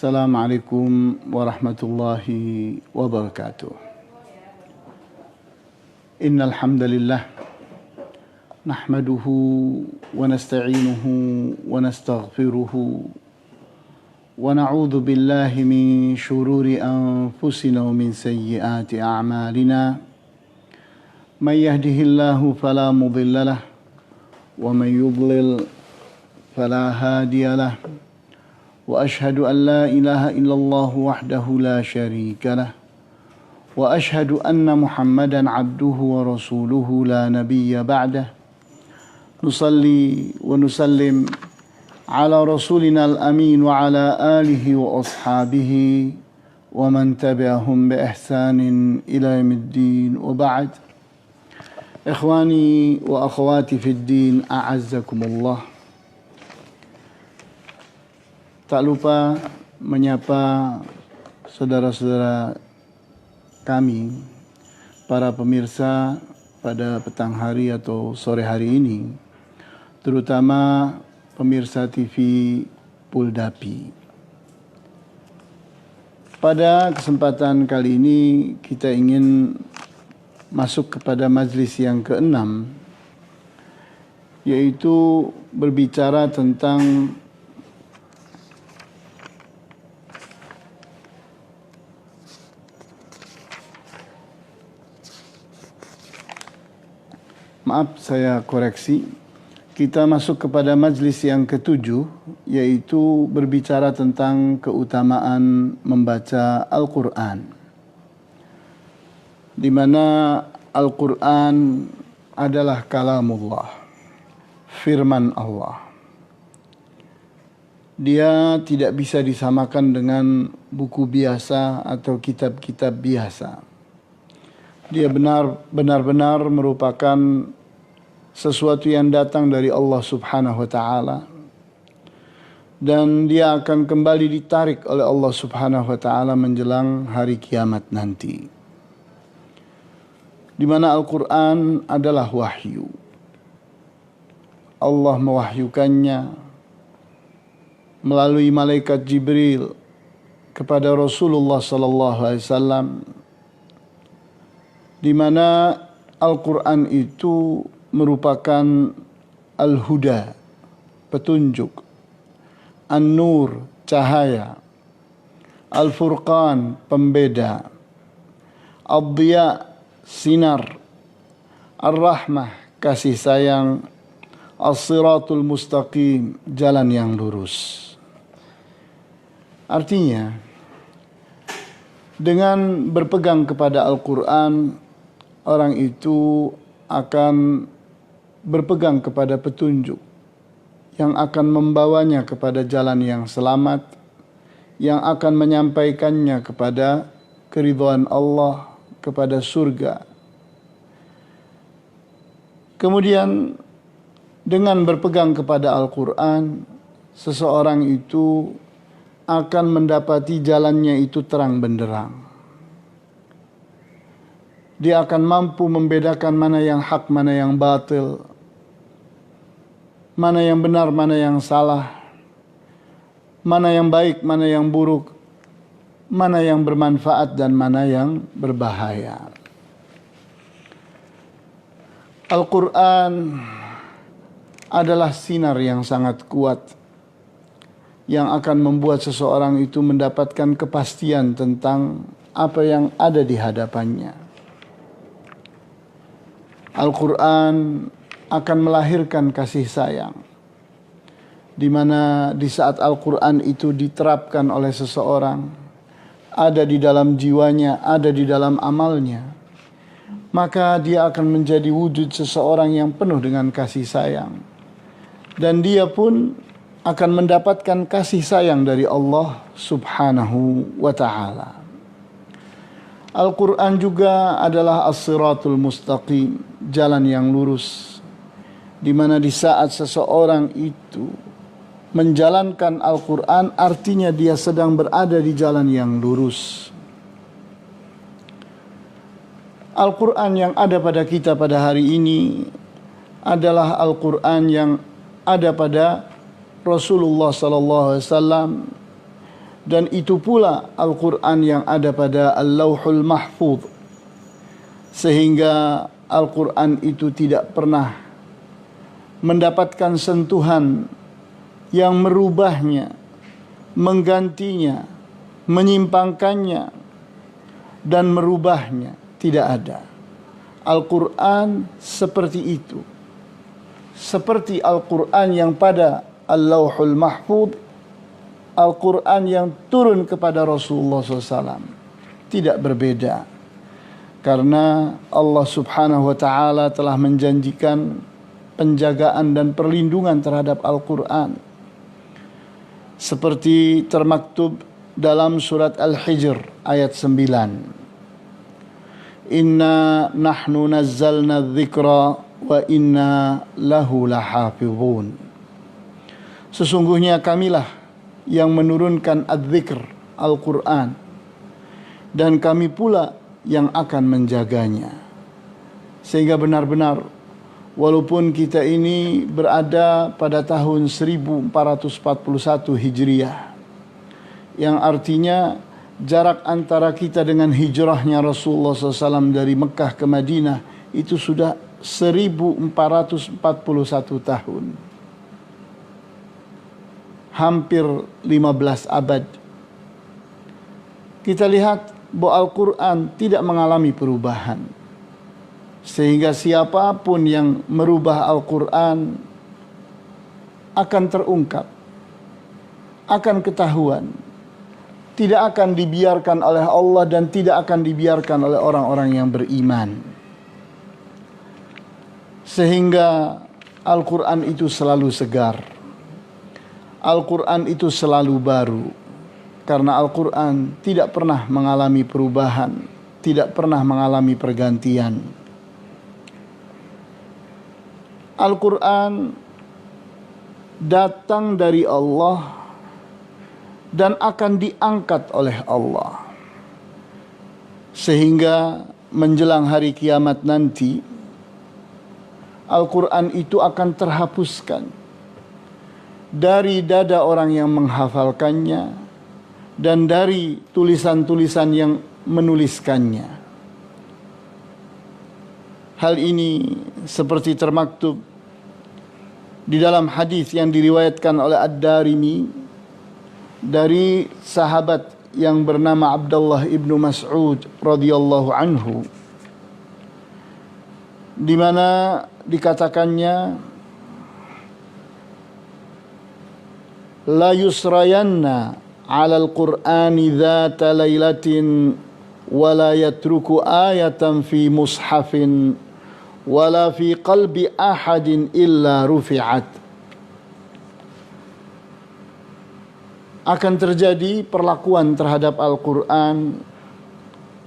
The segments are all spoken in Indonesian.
Assalamualaikum warahmatullahi wabarakatuh. Innal hamdalillah nahmaduhu wa nasta'inuhu wa nastaghfiruhu wa na'udzu billahi min shururi anfusina wa min sayyiati a'malina. May yahdihillahu fala mudilla lahu wa may yudlil fala hadiya lahu. وأشهد أن لا إله إلا الله وحده لا شريك له وأشهد أن محمدا عبده ورسوله لا نبي بعده نصلي ونسلم على رسولنا الأمين وعلى آله وأصحابه ومن تبعهم بإحسان إلى يوم الدين وبعد إخواني وأخواتي في الدين أعزكم الله. Tak lupa menyapa saudara-saudara kami, para pemirsa pada petang hari atau sore hari ini, terutama pemirsa TV Puldapi. Pada kesempatan kali ini kita ingin masuk kepada majlis yang ke-6, yaitu berbicara tentang Maaf, saya koreksi. Kita masuk kepada majlis yang ke-7, yaitu berbicara tentang keutamaan membaca Al-Quran. Di mana Al-Quran adalah kalamullah, firman Allah. Dia tidak bisa disamakan dengan buku biasa atau kitab-kitab biasa. Dia benar-benar merupakan sesuatu yang datang dari Allah Subhanahu wa Ta'ala, dan dia akan kembali ditarik oleh Allah Subhanahu wa Ta'ala menjelang hari kiamat nanti, di mana Al-Quran adalah wahyu. Allah mewahyukannya melalui malaikat Jibril kepada Rasulullah sallallahu alaihi wasallam, di mana Al-Quran itu merupakan Al-Huda, petunjuk, An-Nur, cahaya, Al-Furqan, pembeda, Ad-Diya, sinar, Ar-Rahmah, kasih sayang, As-Siratul Mustaqim, jalan yang lurus. Artinya, dengan berpegang kepada Al-Quran, orang itu akan berpegang kepada petunjuk yang akan membawanya kepada jalan yang selamat, yang akan menyampaikannya kepada keridhaan Allah, kepada surga. Kemudian dengan berpegang kepada Al-Quran, seseorang itu akan mendapati jalannya itu terang benderang. Dia akan mampu membedakan mana yang hak, mana yang batil, mana yang benar, mana yang salah, mana yang baik, mana yang buruk, mana yang bermanfaat dan mana yang berbahaya. Al-Quran adalah sinar yang sangat kuat yang akan membuat seseorang itu mendapatkan kepastian tentang apa yang ada di hadapannya. Al-Quran akan melahirkan kasih sayang, di mana di saat Al-Quran itu diterapkan oleh seseorang, ada di dalam jiwanya, ada di dalam amalnya, maka dia akan menjadi wujud seseorang yang penuh dengan kasih sayang, dan dia pun akan mendapatkan kasih sayang dari Allah Subhanahu wa Ta'ala. Al-Quran juga adalah As-Siratul Mustaqim, jalan yang lurus, di mana di saat seseorang itu menjalankan Al-Quran, artinya dia sedang berada di jalan yang lurus. Al-Quran yang ada pada kita pada hari ini adalah Al-Quran yang ada pada Rasulullah sallallahu alaihi wasallam, Dan itu pula Al-Quran yang ada pada Al-Lauhul Mahfuz. Sehingga Al-Quran itu tidak pernah mendapatkan sentuhan yang merubahnya, menggantinya, menyimpangkannya, dan merubahnya. Tidak ada. Al-Quran seperti itu. Seperti Al-Quran yang pada Al-Lauhul Mahfuz, Al-Quran yang turun kepada Rasulullah SAW. Tidak berbeda. Karena Allah Subhanahu wa Ta'ala telah menjanjikan penjagaan dan perlindungan terhadap Al-Quran. Seperti termaktub dalam surat Al-Hijr ayat 9. Inna nahnu nazzalna dzikra wa inna lahu lahafizun. Sesungguhnya kamilah yang menurunkan adzikr, Al-Quran, dan kami pula yang akan menjaganya. Sehingga benar-benar walaupun kita ini berada pada tahun 1441 Hijriah, yang artinya jarak antara kita dengan hijrahnya Rasulullah SAW dari Mekah ke Madinah itu sudah 1441 tahun. Hampir 15 abad. Kita lihat bahwa Al-Quran tidak mengalami perubahan. Sehingga siapapun yang merubah Al-Quran akan terungkap, akan ketahuan. Tidak akan dibiarkan oleh Allah dan tidak akan dibiarkan oleh orang-orang yang beriman. Sehingga Al-Quran itu selalu segar. Al-Quran itu selalu baru. Karena Al-Quran tidak pernah mengalami perubahan, tidak pernah mengalami pergantian. Al-Quran datang dari Allah dan akan diangkat oleh Allah. Sehingga menjelang hari kiamat nanti, Al-Quran itu akan terhapuskan dari dada orang yang menghafalkannya dan dari tulisan-tulisan yang menuliskannya. Hal ini seperti termaktub di dalam hadis yang diriwayatkan oleh Ad-Darimi dari sahabat yang bernama Abdullah ibnu Mas'ud radhiyallahu anhu, di mana dikatakannya, la yusrayanna 'ala al-Qur'ani dhata lailatin wa la yatruku ayatan fi mushafin wa la fi qalbi ahadin illa rufi'at. Akan terjadi perlakuan terhadap Al-Quran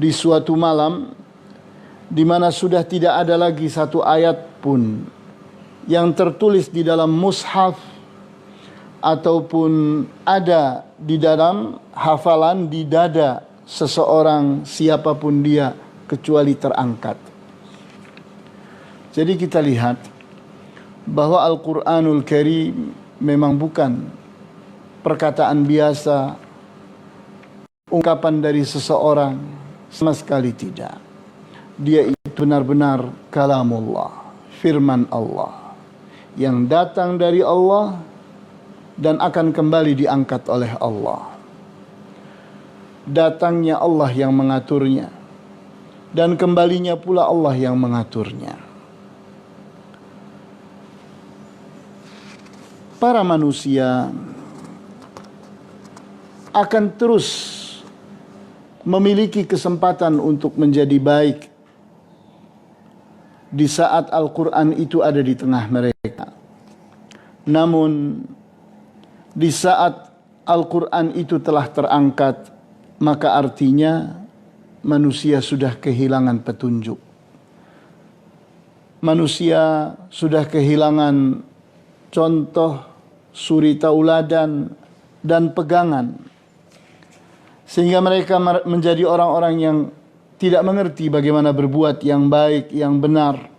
di suatu malam di mana sudah tidak ada lagi satu ayat pun yang tertulis di dalam mushaf ataupun ada di dalam hafalan di dada seseorang siapapun dia kecuali terangkat. Jadi kita lihat bahwa Al-Quranul Karim memang bukan perkataan biasa, ungkapan dari seseorang, sama sekali tidak. Dia itu benar-benar kalamullah, firman Allah, yang datang dari Allah dan akan kembali diangkat oleh Allah. Datangnya Allah yang mengaturnya, dan kembalinya pula Allah yang mengaturnya. Para manusia akan terus memiliki kesempatan untuk menjadi baik di saat Al-Quran itu ada di tengah mereka. Namun di saat Al-Quran itu telah terangkat, maka artinya manusia sudah kehilangan petunjuk. Manusia sudah kehilangan contoh, suri tauladan, dan pegangan. Sehingga mereka menjadi orang-orang yang tidak mengerti bagaimana berbuat yang baik, yang benar.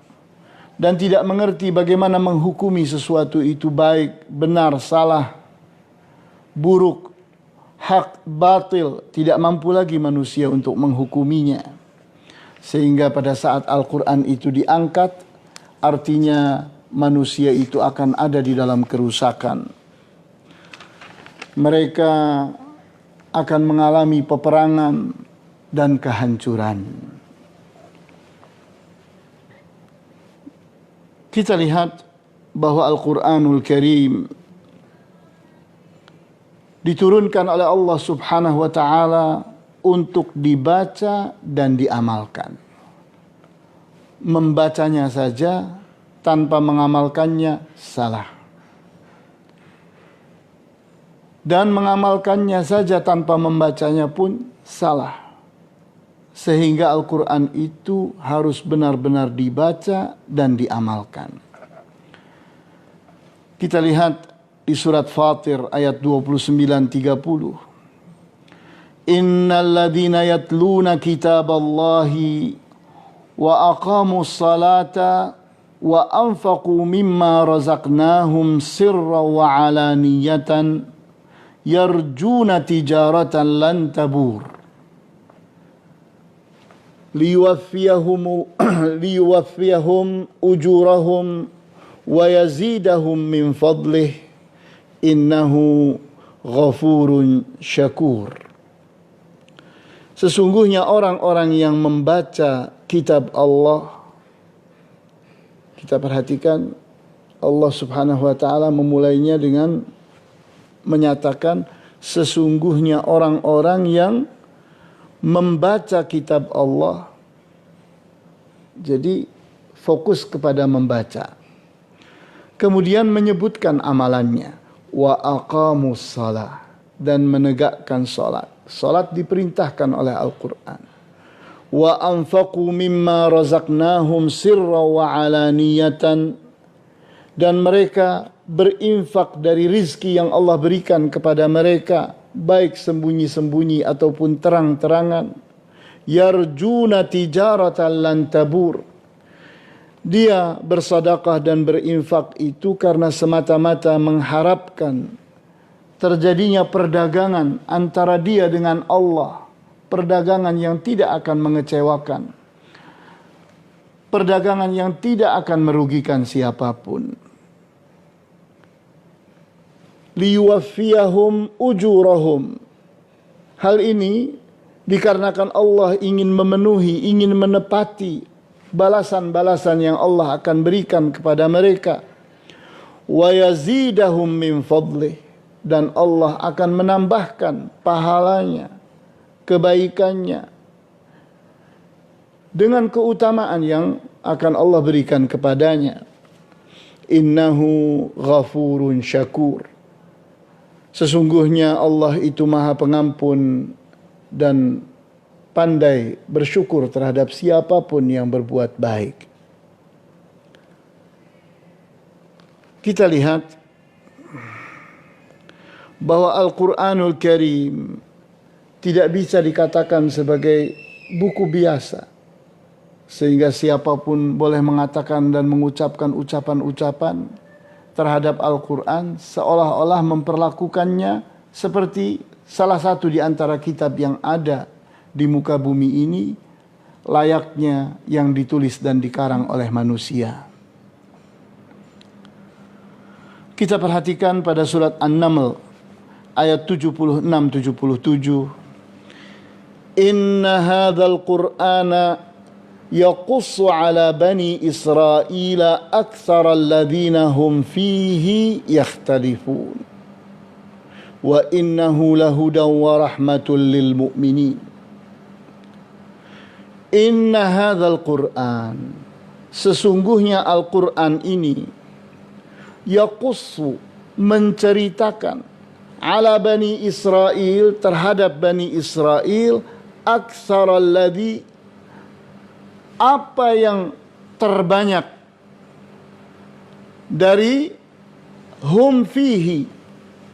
Dan tidak mengerti bagaimana menghukumi sesuatu itu baik, benar, salah, buruk, hak batil, tidak mampu lagi manusia untuk menghukuminya. Sehingga pada saat Al-Quran itu diangkat, artinya manusia itu akan ada di dalam kerusakan. Mereka akan mengalami peperangan dan kehancuran. Kita lihat bahwa Al-Quranul Karim diturunkan oleh Allah Subhanahu wa Ta'ala untuk dibaca dan diamalkan. Membacanya saja tanpa mengamalkannya salah. Dan mengamalkannya saja tanpa membacanya pun salah. Sehingga Al-Quran itu harus benar-benar dibaca dan diamalkan. Kita lihat di surat Fatir ayat 29-30. Innal ladzina yatluna kitaballahi wa aqamus salata wa anfaqu mimma razaqnahum sirran wa alaniyatan yarjuna tijaratan lan tabur liyuwaffiyahum ujurahum wa yazidahum min fadlih innahu ghafurun syakur. Sesungguhnya orang-orang yang membaca kitab Allah, kita perhatikan Allah Subhanahu wa Ta'ala memulainya dengan menyatakan sesungguhnya orang-orang yang membaca kitab Allah. Jadi fokus kepada membaca. Kemudian menyebutkan amalannya. Wa aqamus salah, dan menegakkan salat. Salat diperintahkan oleh Al-Quran. Wa anfaqu mimma razaqnahum sirra wa alaniyatan, dan mereka berinfak dari rizki yang Allah berikan kepada mereka, baik sembunyi-sembunyi ataupun terang-terangan. Yarjuna tijaratan lan tabur, dia bersedekah dan berinfak itu karena semata-mata mengharapkan terjadinya perdagangan antara dia dengan Allah. Perdagangan yang tidak akan mengecewakan. Perdagangan yang tidak akan merugikan siapapun. Liyuwaffiyahum ujurahum. Hal ini dikarenakan Allah ingin memenuhi, ingin menepati balasan-balasan yang Allah akan berikan kepada mereka. Wa yazidahum min fadlih, dan Allah akan menambahkan pahalanya, kebaikannya dengan keutamaan yang akan Allah berikan kepadanya. Innahu ghafurun syakur. Sesungguhnya Allah itu Maha Pengampun dan pandai bersyukur terhadap siapapun yang berbuat baik. Kita lihat bahwa Al-Quranul Karim tidak bisa dikatakan sebagai buku biasa, sehingga siapapun boleh mengatakan dan mengucapkan ucapan-ucapan terhadap Al-Quran seolah-olah memperlakukannya seperti salah satu di antara kitab yang ada di muka bumi ini, layaknya yang ditulis dan dikarang oleh manusia. Kita perhatikan pada surat An-Naml ayat 76-77. Inna hadzal Qur'ana yaqussu ala bani Israila aktsara alladhina hum fihi yakhtalifun. Wa innahu lahudan wa rahmatul lil mu'minin. Inna hadzal Qur'an, sesungguhnya Al-Quran ini, yaqussu, menceritakan, ala bani Israel, terhadap bani Israel, aktsara alladhi, apa yang terbanyak dari hum fihi,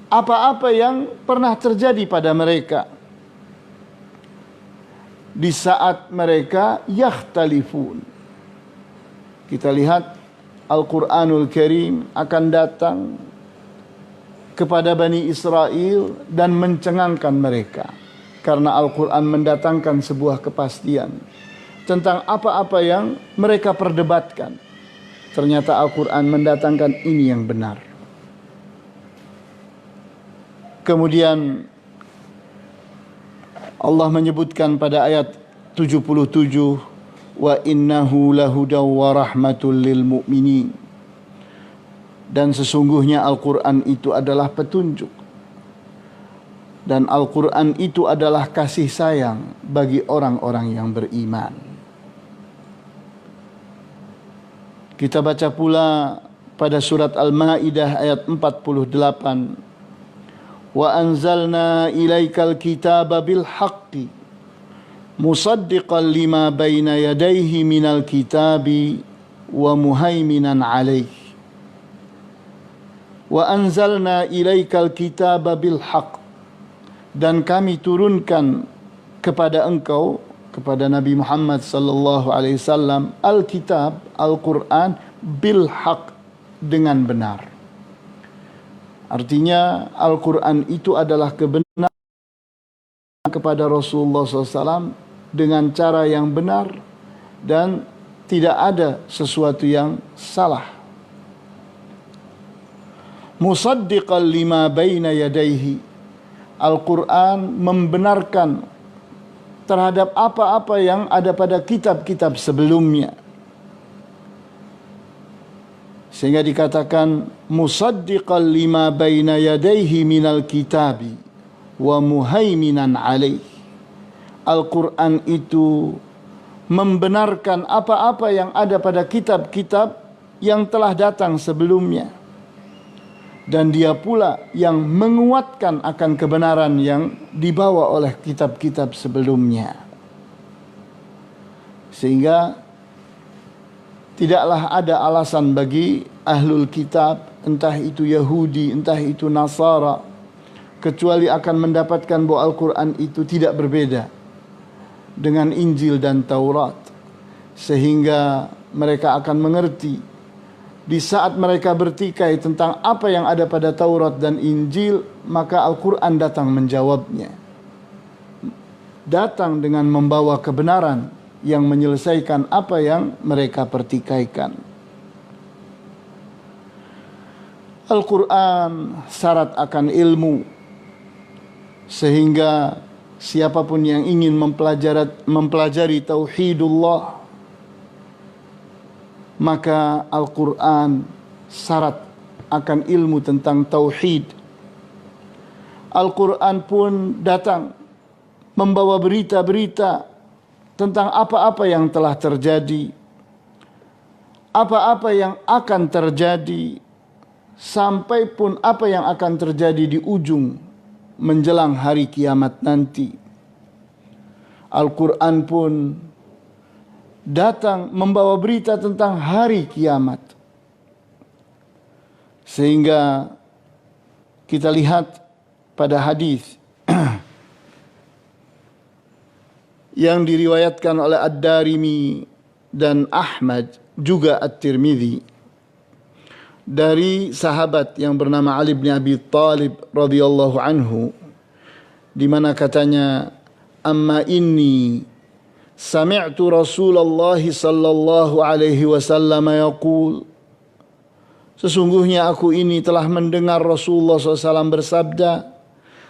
apa-apa yang pernah terjadi pada mereka di saat mereka yakhtalifun. Kita lihat Al-Quranul Karim akan datang kepada Bani Israel dan mencengangkan mereka. Karena Al-Quran mendatangkan sebuah kepastian tentang apa-apa yang mereka perdebatkan. Ternyata Al-Quran mendatangkan ini yang benar. Kemudian Allah menyebutkan pada ayat 77, wa innahu lahudaw wa rahmatul lil mu'minin. Dan sesungguhnya Al-Quran itu adalah petunjuk. Dan Al-Quran itu adalah kasih sayang bagi orang-orang yang beriman. Kita baca pula pada surat Al-Ma'idah ayat 48. Wa anzalna ilaikal kitaba bil haqqi musaddiqan lima baina yadayhi minal kitabi wa muhaiminan alaihi. Wa anzalna ilaikal kitaba bil haqq. Dan kami turunkan kepada engkau, kepada Nabi Muhammad sallallahu alaihi wasallam, Alkitab, Al-Quran bil haq, dengan benar. Artinya Al-Quran itu adalah kebenaran kepada Rasulullah SAW dengan cara yang benar dan tidak ada sesuatu yang salah. Musaddiqan lima baina yadayhi. Al-Quran membenarkan terhadap apa-apa yang ada pada kitab-kitab sebelumnya. Sehingga dikatakan musaddiqan lima baina yadayhi minal kitabi wa muhaiminan alaih. Al-Quran itu membenarkan apa-apa yang ada pada kitab-kitab yang telah datang sebelumnya. Dan dia pula yang menguatkan akan kebenaran yang dibawa oleh kitab-kitab sebelumnya. Sehingga tidaklah ada alasan bagi ahlul kitab, entah itu Yahudi, entah itu Nasara, kecuali akan mendapatkan bahwa Al-Quran itu tidak berbeda dengan Injil dan Taurat. Sehingga mereka akan mengerti di saat mereka bertikai tentang apa yang ada pada Taurat dan Injil, maka Al-Quran datang menjawabnya. Datang dengan membawa kebenaran yang menyelesaikan apa yang mereka pertikaikan. Al-Quran syarat akan ilmu, sehingga siapapun yang ingin mempelajari tauhidullah, maka Al-Quran syarat akan ilmu tentang tauhid. Al-Quran pun datang membawa berita-berita tentang apa-apa yang telah terjadi, apa-apa yang akan terjadi, sampai pun apa yang akan terjadi di ujung menjelang hari kiamat nanti. Al-Quran pun datang membawa berita tentang hari kiamat. Sehingga kita lihat pada hadis yang diriwayatkan oleh Ad-Darimi dan Ahmad, juga At-Tirmidzi, dari sahabat yang bernama Ali bin Abi Thalib radhiyallahu anhu, di mana katanya, amma inni sami'tu Rasulullah sallallahu alaihi wasallam yaqul, sesungguhnya aku ini telah mendengar Rasulullah SAW bersabda,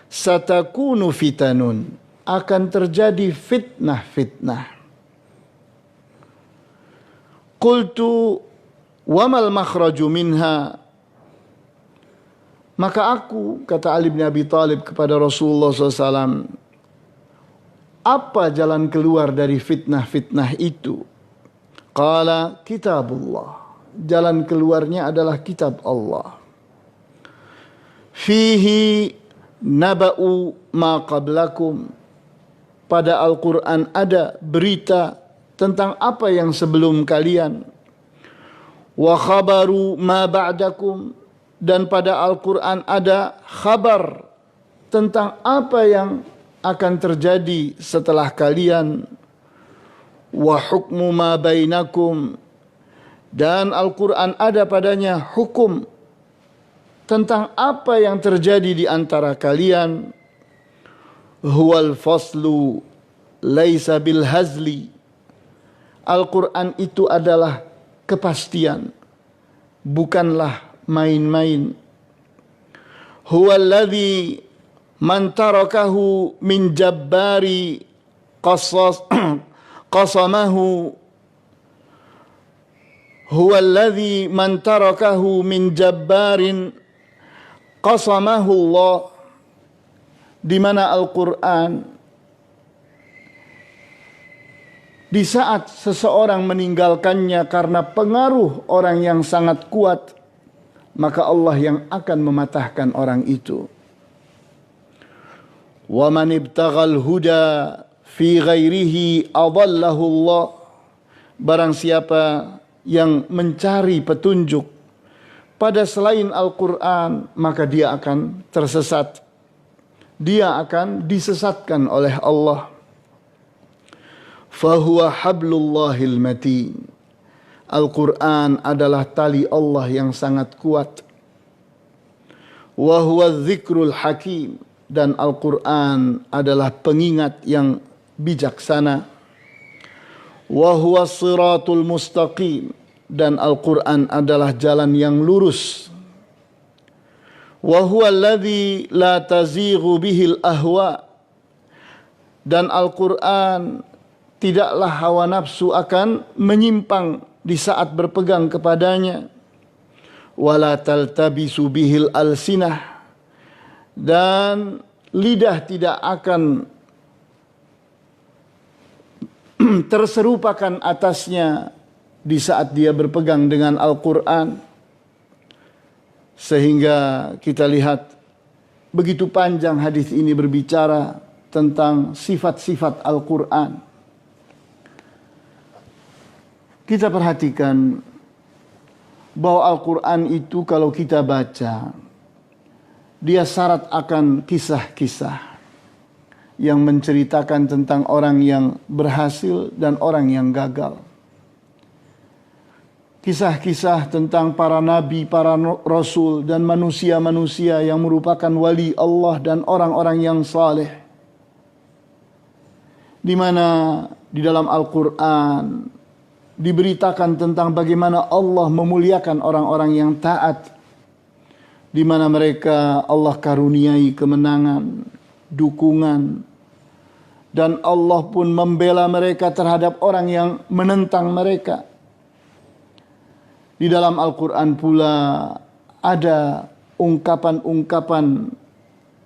satakunu fitanun, akan terjadi fitnah-fitnah. Qultu wamal makhraju minha, maka aku, kata Ali bin Abi Thalib kepada Rasulullah SAW, apa jalan keluar dari fitnah-fitnah itu? Qala kitabullah, jalan keluarnya adalah kitab Allah. Fihi naba'u ma qablakum, pada Al-Quran ada berita tentang apa yang sebelum kalian. Wa khabaru ma ba'dakum, dan pada Al-Quran ada khabar tentang apa yang akan terjadi setelah kalian. Wa hukmu ma bainakum, dan Al-Quran ada padanya hukum tentang apa yang terjadi di antara kalian. Huwal faslu laisa bil hazli. Al-Quran itu adalah kepastian, bukanlah main-main. Huwallazi man tarakahu min jabbari qasamahu. Huwallazi man tarakahu min jabbarin qasamahu Allah. Di mana Al-Quran di saat seseorang meninggalkannya karena pengaruh orang yang sangat kuat, maka Allah yang akan mematahkan orang itu. Wa man ibtaghal huda fi ghairihi adallahu Allah. Barang siapa yang mencari petunjuk pada selain Al-Quran, maka dia akan tersesat. Dia akan disesatkan oleh Allah. Fahuwa hablullahil matin. Al-Quran adalah tali Allah yang sangat kuat. Wa huwa dzikrul hakim. Dan Al-Quran adalah pengingat yang bijaksana. Wa huwa siratul mustaqim. Dan Al-Quran adalah jalan yang lurus. Wa huwa alladhi la tazighu bihil ahwa. Dan Al-Quran tidaklah hawa nafsu akan menyimpang di saat berpegang kepadanya. Wala taltabisu bihil alsinah. Dan lidah tidak akan terserupakan atasnya di saat dia berpegang dengan Al-Quran. Sehingga kita lihat begitu panjang hadis ini berbicara tentang sifat-sifat Al-Quran. Kita perhatikan bahwa Al-Quran itu kalau kita baca, dia syarat akan kisah-kisah yang menceritakan tentang orang yang berhasil dan orang yang gagal. Kisah-kisah tentang para nabi, para rasul dan manusia-manusia yang merupakan wali Allah dan orang-orang yang saleh. Di mana di dalam Al-Quran diberitakan tentang bagaimana Allah memuliakan orang-orang yang taat. Di mana mereka Allah karuniai kemenangan, dukungan. Dan Allah pun membela mereka terhadap orang yang menentang mereka. Di dalam Al-Quran pula ada ungkapan-ungkapan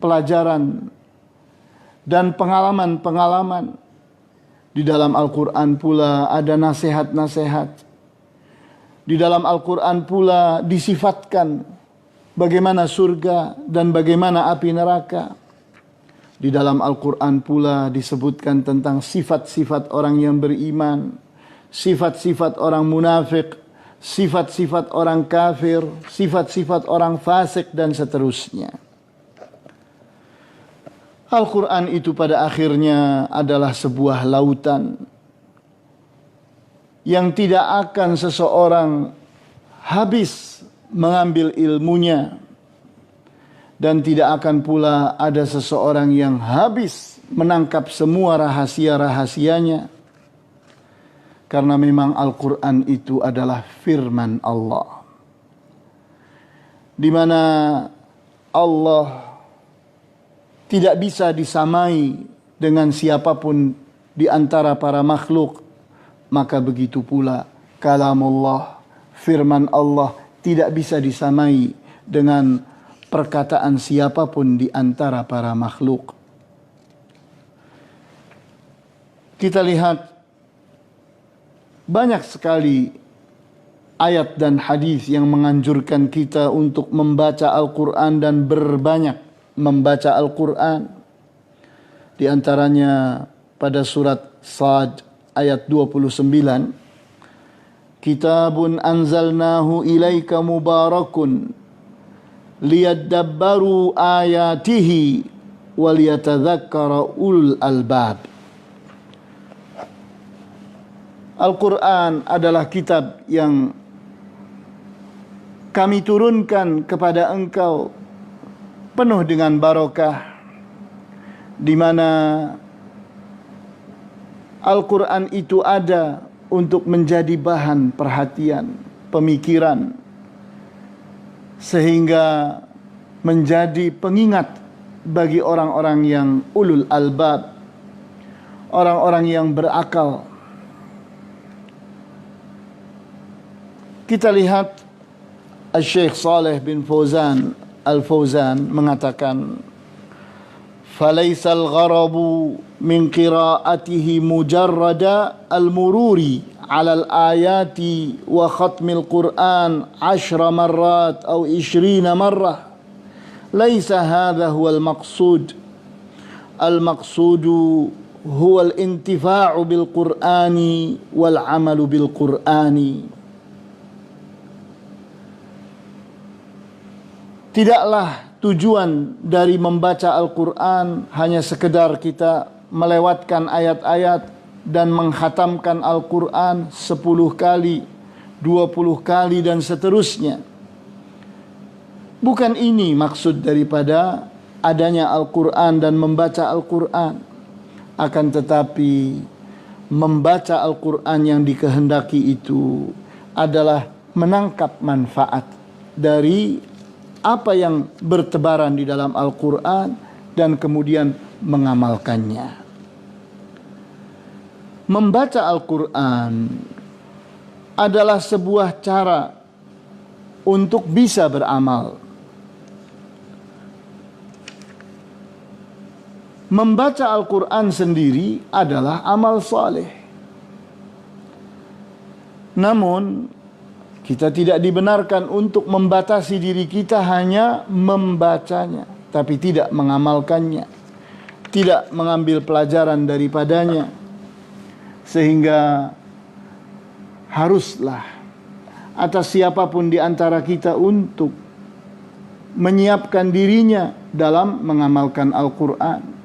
pelajaran dan pengalaman-pengalaman. Di dalam Al-Quran pula ada nasihat-nasihat. Di dalam Al-Quran pula disifatkan bagaimana surga dan bagaimana api neraka. Di dalam Al-Quran pula disebutkan tentang sifat-sifat orang yang beriman, sifat-sifat orang munafik, sifat-sifat orang kafir, sifat-sifat orang fasik dan seterusnya. Al-Quran itu pada akhirnya adalah sebuah lautan yang tidak akan seseorang habis mengambil ilmunya. Dan tidak akan pula ada seseorang yang habis menangkap semua rahasia-rahasianya. Karena memang Al-Quran itu adalah firman Allah. Di mana Allah tidak bisa disamai dengan siapapun di antara para makhluk. Maka begitu pula kalamullah, firman Allah tidak bisa disamai dengan perkataan siapapun di antara para makhluk. Kita lihat banyak sekali ayat dan hadis yang menganjurkan kita untuk membaca Al-Quran dan berbanyak membaca Al-Quran. Di antaranya pada surat Sad ayat 29. Kitabun anzalnahu ilaika mubarakun liyadabbaru ayatihi waliyatadzakkara ulul albab. Al-Quran adalah kitab yang kami turunkan kepada engkau penuh dengan barokah, di mana Al-Quran itu ada untuk menjadi bahan perhatian, pemikiran, sehingga menjadi pengingat bagi orang-orang yang ulul albab, orang-orang yang berakal. Kita lihat Syekh Saleh bin Fauzan Al-Fauzan mengatakan, "Falaysa al-gharabu min qira'atihi mujarrada al-mururi 'ala al-ayati wa khatmil Qur'an 10 marrat atau 20 marrah. Laysa hadha huwa al-maqsud. Al-maqsudu huwa al-intifa'u bil-Qur'ani wal-'amalu bil-Qur'ani." Tidaklah tujuan dari membaca Al-Quran hanya sekedar kita melewatkan ayat-ayat dan menghatamkan Al-Quran 10 kali, 20 kali dan seterusnya. Bukan ini maksud daripada adanya Al-Quran dan membaca Al-Quran. Akan tetapi membaca Al-Quran yang dikehendaki itu adalah menangkap manfaat dari apa yang bertebaran di dalam Al-Quran dan kemudian mengamalkannya. Membaca Al-Quran adalah sebuah cara untuk bisa beramal. Membaca Al-Quran sendiri adalah amal saleh. Namun kita tidak dibenarkan untuk membatasi diri kita hanya membacanya, tapi tidak mengamalkannya, tidak mengambil pelajaran daripadanya. Sehingga haruslah atas siapapun di antara kita untuk menyiapkan dirinya dalam mengamalkan Al-Quran.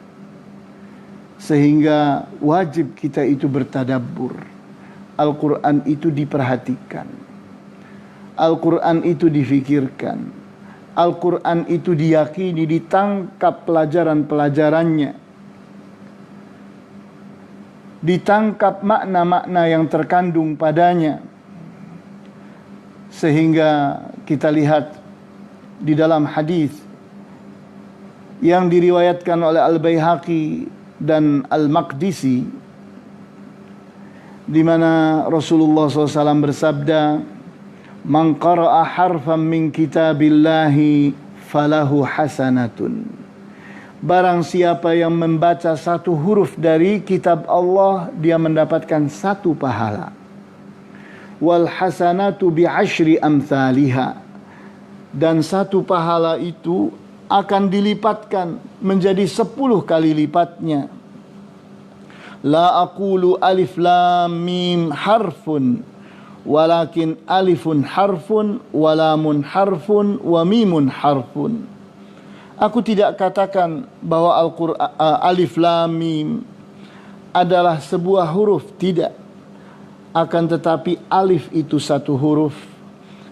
Sehingga wajib kita itu bertadabbur. Al-Quran itu diperhatikan. Al-Quran itu difikirkan. Al-Quran itu diyakini, ditangkap pelajaran-pelajarannya. Ditangkap makna-makna yang terkandung padanya. Sehingga kita lihat di dalam hadis yang diriwayatkan oleh Al-Baihaqi dan Al-Maqdisi, di mana Rasulullah SAW bersabda, "Man qara'a harfan min kitabillahi falahu hasanatun." Barang siapa yang membaca satu huruf dari kitab Allah, dia mendapatkan satu pahala. Wal hasanatu bi'ashri amthaliha. Dan satu pahala itu akan dilipatkan menjadi 10 kali lipatnya. La aqulu alif lam mim harfun, walakin alifun harfun, walamun harfun, wa mimun harfun. Aku tidak katakan bahwa Al-Quran alif lam mim adalah sebuah huruf, tidak. Akan tetapi alif itu satu huruf,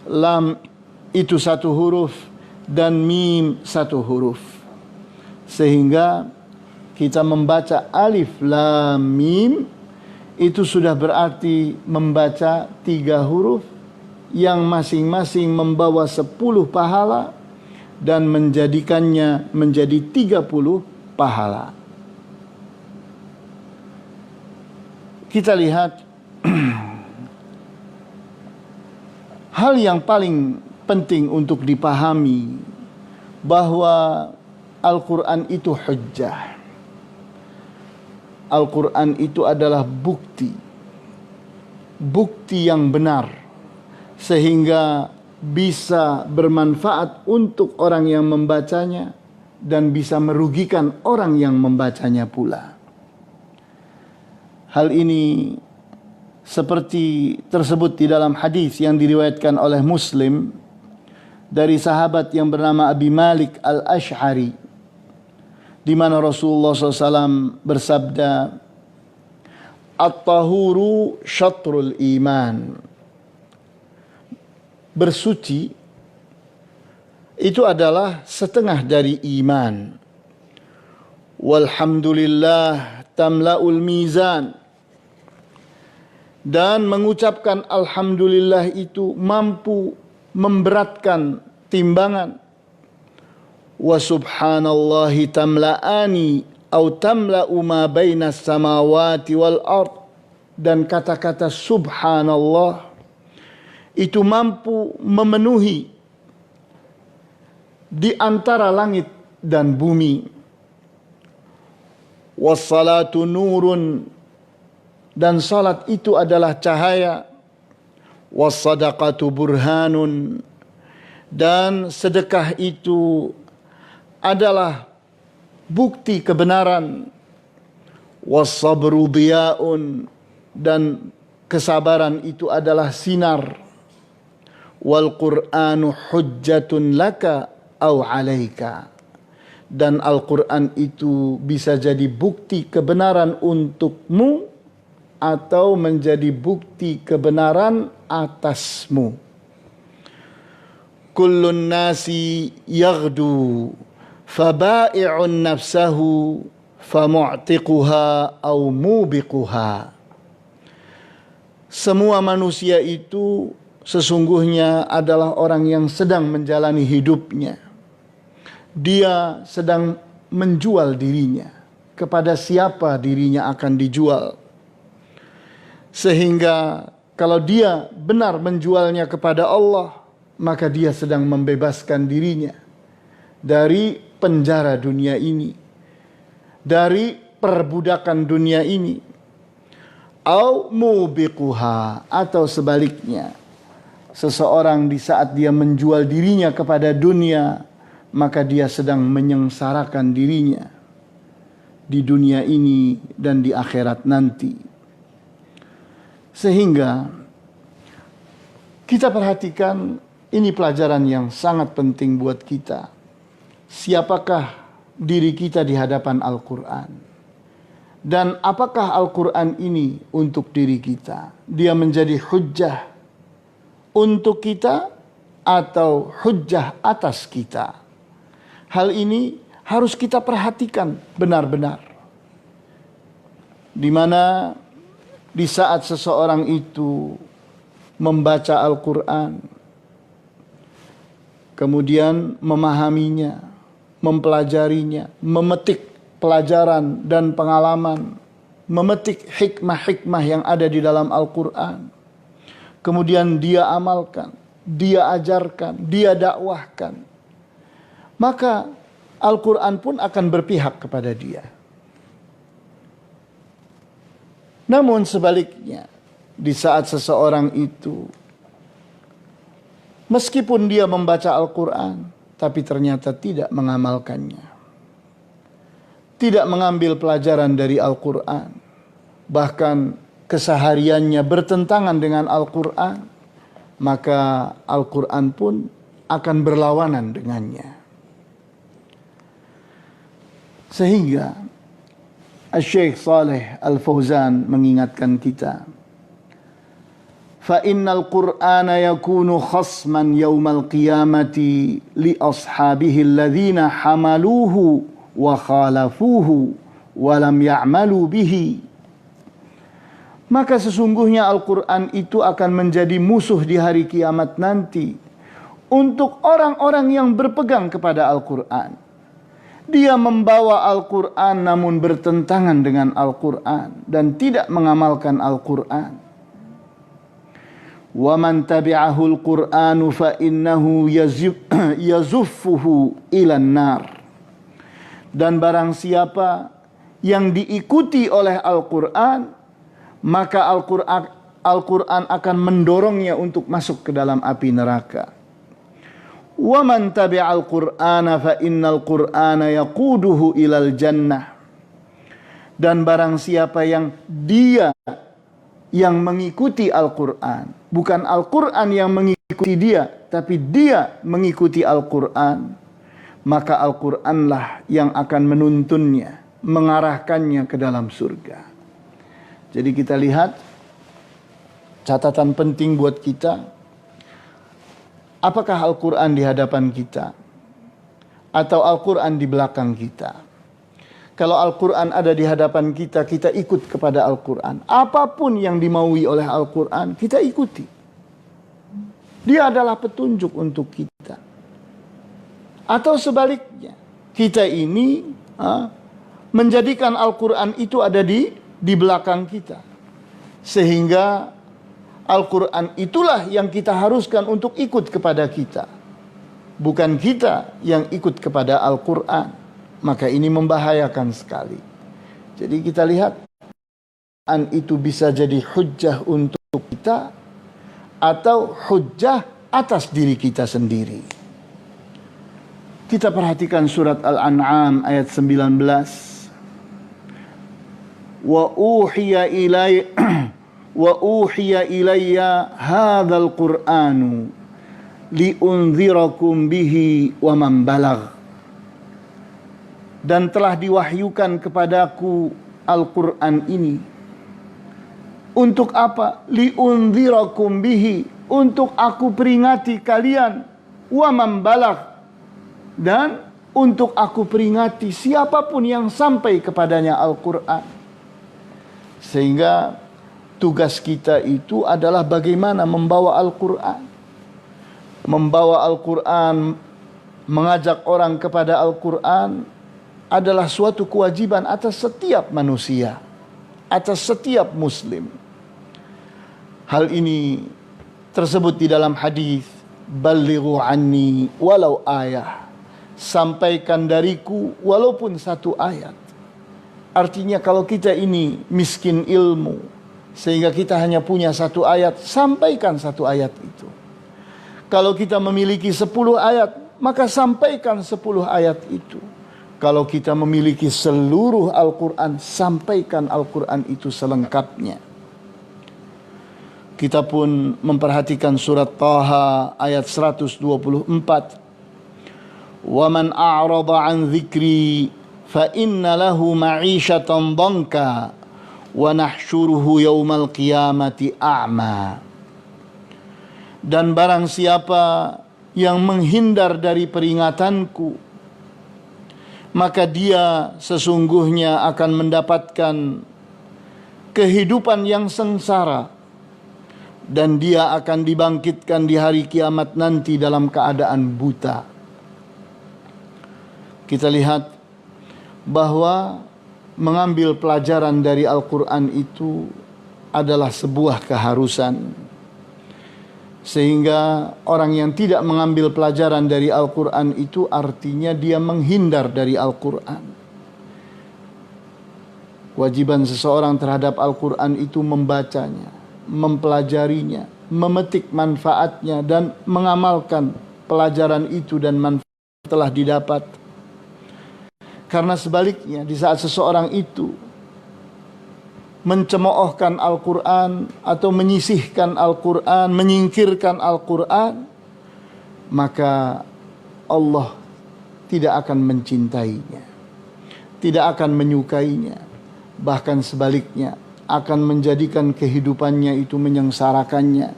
lam itu satu huruf, dan mim satu huruf. Sehingga kita membaca alif lam mim itu sudah berarti membaca 3 huruf yang masing-masing membawa 10 pahala dan menjadikannya menjadi 30 pahala. Kita lihat hal yang paling penting untuk dipahami bahwa Al-Quran itu hujjah. Al-Quran itu adalah bukti yang benar, sehingga bisa bermanfaat untuk orang yang membacanya dan bisa merugikan orang yang membacanya pula. Hal ini seperti tersebut di dalam hadis yang diriwayatkan oleh Muslim dari sahabat yang bernama Abi Malik Al-Ash'ari, di mana Rasulullah SAW bersabda, "At-tahuru syatrul iman." Bersuci itu adalah setengah dari iman. Walhamdulillah tamla'ul mizan. Dan mengucapkan alhamdulillah itu mampu memberatkan timbangan. Wa subhanallahi tamla'ani au tamla'u ma bainas samawati wal ard. Dan kata-kata subhanallah itu mampu memenuhi di antara langit dan bumi. Wassalatu nurun, dan salat itu adalah cahaya. Wassadaqatu burhanun, dan sedekah itu adalah bukti kebenaran. Wassabru diyaun, dan kesabaran itu adalah sinar. Wal Qur'anu hujjatun laka au alaika, dan Al-Quran itu bisa jadi bukti kebenaran untukmu atau menjadi bukti kebenaran atasmu. Kullun nasi yaghdu faba'i'un nafsahu famu'tiquha au mubiquha. Semua manusia itu sesungguhnya adalah orang yang sedang menjalani hidupnya. Dia sedang menjual dirinya. Kepada siapa dirinya akan dijual? Sehingga kalau dia benar menjualnya kepada Allah, maka dia sedang membebaskan dirinya dari penjara dunia ini, dari perbudakan dunia ini. Au mubiquha, atau sebaliknya, seseorang di saat dia menjual dirinya kepada dunia, maka dia sedang menyengsarakan dirinya di dunia ini dan di akhirat nanti. Sehingga kita perhatikan, ini pelajaran yang sangat penting buat kita. Siapakah diri kita di hadapan Al-Quran? Dan apakah Al-Quran ini untuk diri kita? Dia menjadi hujjah untuk kita atau hujjah atas kita? Hal ini harus kita perhatikan benar-benar. Di mana di saat seseorang itu membaca Al-Quran, kemudian memahaminya, mempelajarinya, memetik pelajaran dan pengalaman, memetik hikmah-hikmah yang ada di dalam Al-Quran, kemudian dia amalkan, dia ajarkan, dia dakwahkan, maka Al-Quran pun akan berpihak kepada dia. Namun sebaliknya, di saat seseorang itu, meskipun dia membaca Al-Quran, tapi ternyata tidak mengamalkannya, tidak mengambil pelajaran dari Al-Quran, bahkan kesehariannya bertentangan dengan Al-Quran, maka Al-Quran pun akan berlawanan dengannya. Sehingga Syekh Saleh Al-Fauzan mengingatkan kita, fa innal Qur'ana yakunu khasman yaumal qiyamati li ashabihi alladhina hamaluhu wa khalafuhu wa lam ya'malu bihi. Maka sesungguhnya Al-Quran itu akan menjadi musuh di hari kiamat nanti untuk orang-orang yang berpegang kepada Al-Quran. Dia membawa Al-Quran namun bertentangan dengan Al-Quran dan tidak mengamalkan Al-Quran. Wa man tabi'ahu al-Qur'anu fa innahu yazuffuhu ilan nar. Dan barang siapa yang diikuti oleh Al-Quran, maka Al-Quran akan mendorongnya untuk masuk ke dalam api neraka. Wa man tabi'al Qur'ana fa innal Qur'ana yaquduhu ilal jannah. Dan barang siapa yang dia yang mengikuti Al-Quran, bukan Al-Quran yang mengikuti dia, tapi dia mengikuti Al-Quran, maka Al-Quranlah yang akan menuntunnya, mengarahkannya ke dalam surga. Jadi kita lihat catatan penting buat kita. Apakah Al-Quran di hadapan kita? atau Al-Quran di belakang kita. Kalau Al-Quran ada di hadapan kita, kita ikut kepada Al-Quran. Apapun yang dimaui oleh Al-Quran, kita ikuti. Dia adalah petunjuk untuk kita. Atau sebaliknya, kita ini menjadikan Al-Quran itu ada di belakang kita. Sehingga Al-Quran itulah yang kita haruskan untuk ikut kepada kita. Bukan kita yang ikut kepada Al-Quran. Maka ini membahayakan sekali. Jadi kita lihat, Al-Quran itu bisa jadi hujjah untuk kita atau hujjah atas diri kita sendiri. Kita perhatikan surat Al-An'am ayat 19. Wa uhiya ilayya hadzal Qur'anu liunzirakum bihi wa man balagh. Dan telah diwahyukan kepadaku Al-Quran ini. Untuk apa? Liunzirakum bihi. Untuk aku peringati kalian. Wa man balagh. Dan untuk aku peringati siapapun yang sampai kepadanya Al-Quran. Sehingga tugas kita itu adalah bagaimana membawa Al-Quran. Membawa Al-Quran, mengajak orang kepada Al-Quran adalah suatu kewajiban atas setiap manusia, atas setiap muslim. Hal ini tersebut di dalam hadis, "Ballighu anni walau ayah." Sampaikan dariku walaupun satu ayat. Artinya kalau kita ini miskin ilmu, sehingga kita hanya punya satu ayat, sampaikan satu ayat itu. Kalau kita memiliki 10 ayat, maka sampaikan 10 ayat itu. Kalau kita memiliki seluruh Al-Quran, sampaikan Al-Quran itu selengkapnya. Kita pun memperhatikan surat Taha ayat 124. وَمَنْ أَعْرَضَ عَنْ ذِكْرِي فَإِنَّ لَهُ مَعِيشَةً ضَنْكًا وَنَحْشُرُهُ يَوْمَ الْقِيَامَةِ أَعْمَى. Dan barang siapa yang menghindar dari peringatanku, maka dia sesungguhnya akan mendapatkan kehidupan yang sengsara. Dan dia akan dibangkitkan di hari kiamat nanti dalam keadaan buta. Kita lihat bahwa mengambil pelajaran dari Al-Quran itu adalah sebuah keharusan. Sehingga orang yang tidak mengambil pelajaran dari Al-Quran itu artinya dia menghindar dari Al-Quran. Kewajiban seseorang terhadap Al-Quran itu membacanya, mempelajarinya, memetik manfaatnya dan mengamalkan pelajaran itu dan manfaat telah didapat. Karena sebaliknya di saat seseorang itu mencemoohkan Al-Quran atau menyisihkan Al-Quran, menyingkirkan Al-Quran, maka Allah tidak akan mencintainya, tidak akan menyukainya. Bahkan sebaliknya akan menjadikan kehidupannya itu menyengsarakannya.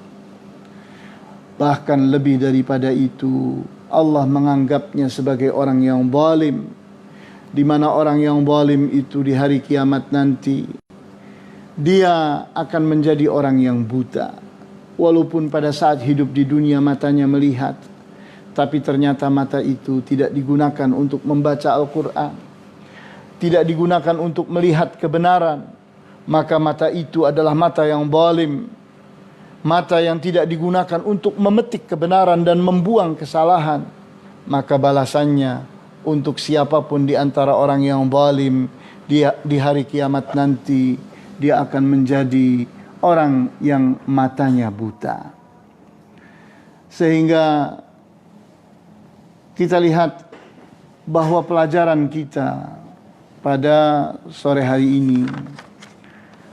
Bahkan lebih daripada itu, Allah menganggapnya sebagai orang yang zalim, di mana orang yang zalim itu di hari kiamat nanti dia akan menjadi orang yang buta. Walaupun pada saat hidup di dunia matanya melihat, tapi ternyata mata itu tidak digunakan untuk membaca Al-Quran, tidak digunakan untuk melihat kebenaran. Maka mata itu adalah mata yang zalim, mata yang tidak digunakan untuk memetik kebenaran dan membuang kesalahan. Maka balasannya untuk siapapun di antara orang yang zalim di hari kiamat nanti, dia akan menjadi orang yang matanya buta. Sehingga kita lihat bahwa pelajaran kita pada sore hari ini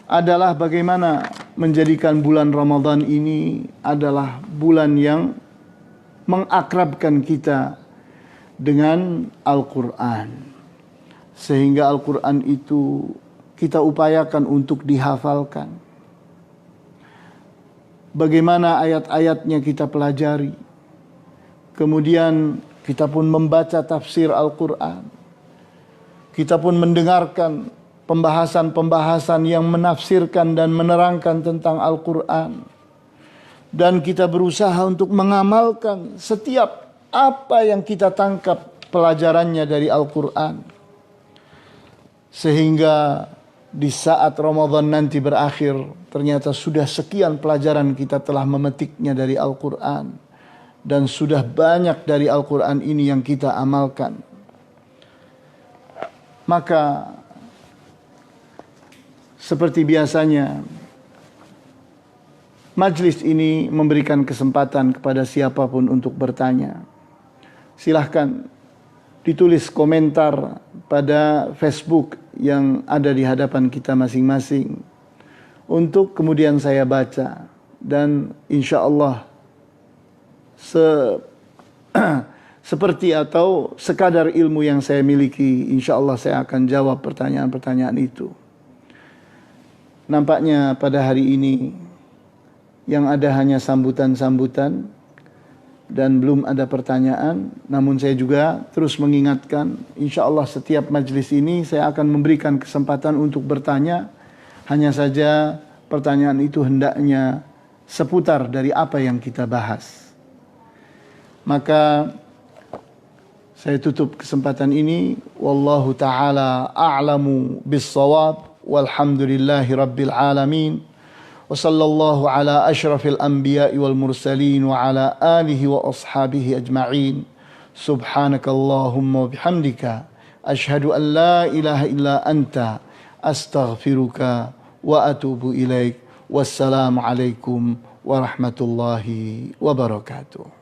adalah bagaimana menjadikan bulan Ramadan ini adalah bulan yang mengakrabkan kita dengan Al-Quran. Sehingga Al-Quran itu kita upayakan untuk dihafalkan. Bagaimana ayat-ayatnya kita pelajari. Kemudian kita pun membaca tafsir Al-Quran, kita pun mendengarkan pembahasan-pembahasan yang menafsirkan dan menerangkan tentang Al-Quran. Dan kita berusaha untuk mengamalkan setiap apa yang kita tangkap pelajarannya dari Al-Quran. Sehingga di saat Ramadan nanti berakhir, ternyata sudah sekian pelajaran kita telah memetiknya dari Al-Quran. Dan sudah banyak dari Al-Quran ini yang kita amalkan. Maka seperti biasanya, majlis ini memberikan kesempatan kepada siapapun untuk bertanya. Silahkan ditulis komentar pada Facebook yang ada di hadapan kita masing-masing, untuk kemudian saya baca. Dan insya Allah seperti atau sekadar ilmu yang saya miliki, insya Allah saya akan jawab pertanyaan-pertanyaan itu. Nampaknya pada hari ini yang ada hanya sambutan-sambutan dan belum ada pertanyaan. Namun saya juga terus mengingatkan, insya Allah setiap majelis ini saya akan memberikan kesempatan untuk bertanya. Hanya saja pertanyaan itu hendaknya seputar dari apa yang kita bahas. Maka saya tutup kesempatan ini. Wallahu ta'ala a'lamu bis-shawab. Walhamdulillahi rabbil alamin. Wa sallallahu ala ashrafil anbiya'i wal mursalin wa ala alihi wa ashabihi ajma'in. Subhanakallahumma wa bihamdika ashhadu an la ilaha illa anta astaghfiruka wa atubu ilaik. Wassalamu alaikum warahmatullahi wabarakatuh.